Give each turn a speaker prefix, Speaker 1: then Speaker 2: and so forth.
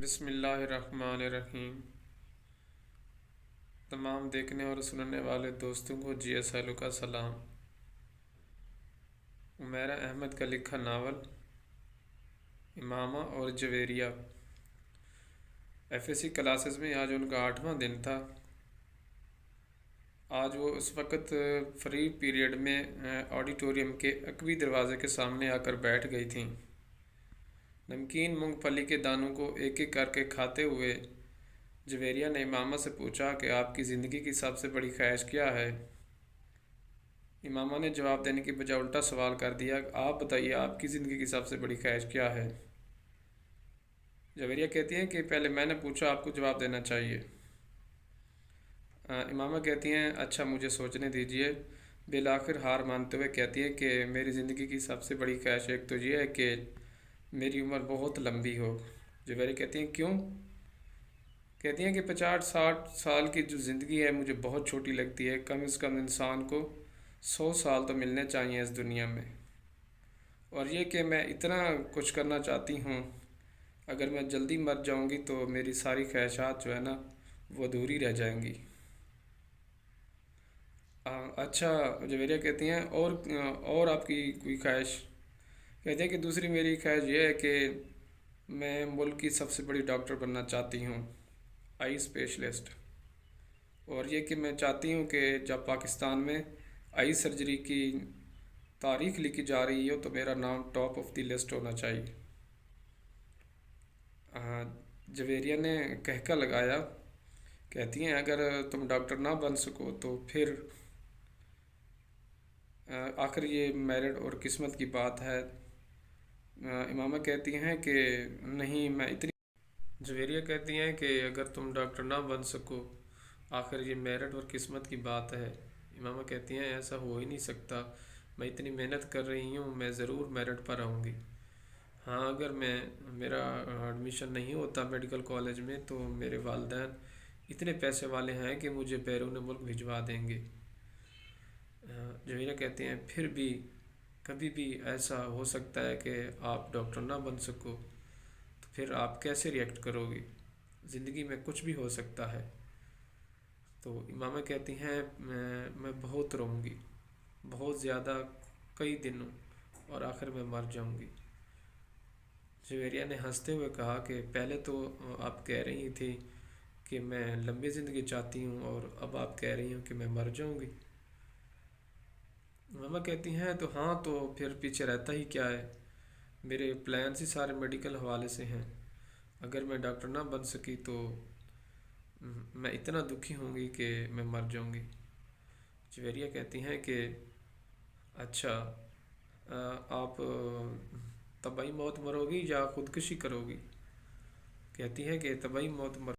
Speaker 1: بسم اللہ الرحمن الرحیم۔ تمام دیکھنے اور سننے والے دوستوں کو جی ایس ایلو کا سلام۔ عمیرہ احمد کا لکھا ناول امامہ اور Javeria. F S C classes میں آج ان کا 8واں دن تھا۔ آج وہ اس وقت فری پیریڈ میں آڈیٹوریم کے عقبی دروازے کے سامنے آ کر بیٹھ گئی تھیں۔ نمکین مونگ پھلی کے دانوں کو ایک ایک کر کے کھاتے ہوئے جویریہ نے امامہ سے پوچھا کہ آپ کی زندگی کی سب سے بڑی خواہش کیا ہے؟ امامہ نے جواب دینے کی بجائے الٹا سوال کر دیا، آپ بتائیے آپ کی زندگی کی سب سے بڑی خواہش کیا ہے؟ جویریہ کہتی ہیں کہ پہلے میں نے پوچھا، آپ کو جواب دینا چاہیے۔ امامہ کہتی ہیں اچھا مجھے سوچنے دیجئے۔ بالآخر ہار مانتے ہوئے کہتی ہے کہ میری زندگی کی سب سے بڑی خواہش ایک تو یہ ہے کہ میری عمر بہت لمبی ہو۔ جویریہ کہتی ہیں کیوں؟ کہتی ہیں کہ 50-60 سال کی جو زندگی ہے مجھے بہت چھوٹی لگتی ہے۔ کم از کم انسان کو 100 سال تو ملنے چاہیے اس دنیا میں، اور یہ کہ میں اتنا کچھ کرنا چاہتی ہوں، اگر میں جلدی مر جاؤں گی تو میری ساری خواہشات جو ہے نا وہ ادھوری رہ جائیں گی۔ اچھا، جویریہ کہتی ہیں اور آپ کی کوئی خواہش؟ کہتے ہیں کہ دوسری میری خواہش یہ ہے کہ میں ملک کی سب سے بڑی ڈاکٹر بننا چاہتی ہوں، آئی اسپیشلسٹ، اور یہ کہ میں چاہتی ہوں کہ جب پاکستان میں آئی سرجری کی تاریخ لکھی جا رہی ہو تو میرا نام ٹاپ آف دی لسٹ ہونا چاہیے۔ جویریہ نے کہکا لگایا، کہتی ہیں اگر تم ڈاکٹر نہ بن سکو تو پھر آخر یہ میرٹ اور قسمت کی بات ہے۔ امامہ کہتی ہیں کہ نہیں میں اتنی جویریہ کہتی ہیں کہ اگر تم ڈاکٹر نہ بن سکو آخر یہ میرٹ اور قسمت کی بات ہے۔ امامہ کہتی ہیں ایسا ہو ہی نہیں سکتا، میں اتنی محنت کر رہی ہوں، میں ضرور میرٹ پر آؤں گی۔ ہاں اگر میرا ایڈمیشن نہیں ہوتا میڈیکل کالج میں تو میرے والدین اتنے پیسے والے ہیں کہ مجھے بیرون ملک بھجوا دیں گے۔ جویریہ کہتے ہیں پھر بھی کبھی بھی ایسا ہو سکتا ہے کہ آپ ڈاکٹر نہ بن سکو، تو پھر آپ کیسے ریئیکٹ کرو گی؟ زندگی میں کچھ بھی ہو سکتا ہے۔ تو امامہ کہتی ہیں میں بہت رہوں گی، بہت زیادہ، کئی دنوں، اور آخر میں مر جاؤں گی۔ جویریہ نے ہنستے ہوئے کہا کہ پہلے تو آپ کہہ رہی تھی کہ میں لمبی زندگی چاہتی ہوں، اور اب آپ کہہ رہی ہوں کہ میں مر جاؤں گی۔ ماما کہتی ہیں تو ہاں تو پھر پیچھے رہتا ہی کیا ہے؟ میرے پلانس ہی سارے میڈیکل حوالے سے ہیں۔ اگر میں ڈاکٹر نہ بن سکی تو میں اتنا دکھی ہوں گی کہ میں مر جاؤں گی۔ جویریہ کہتی ہیں کہ اچھا آپ طبعی موت مرو گی یا خودکشی کرو گی؟ کہتی ہیں کہ طبعی موت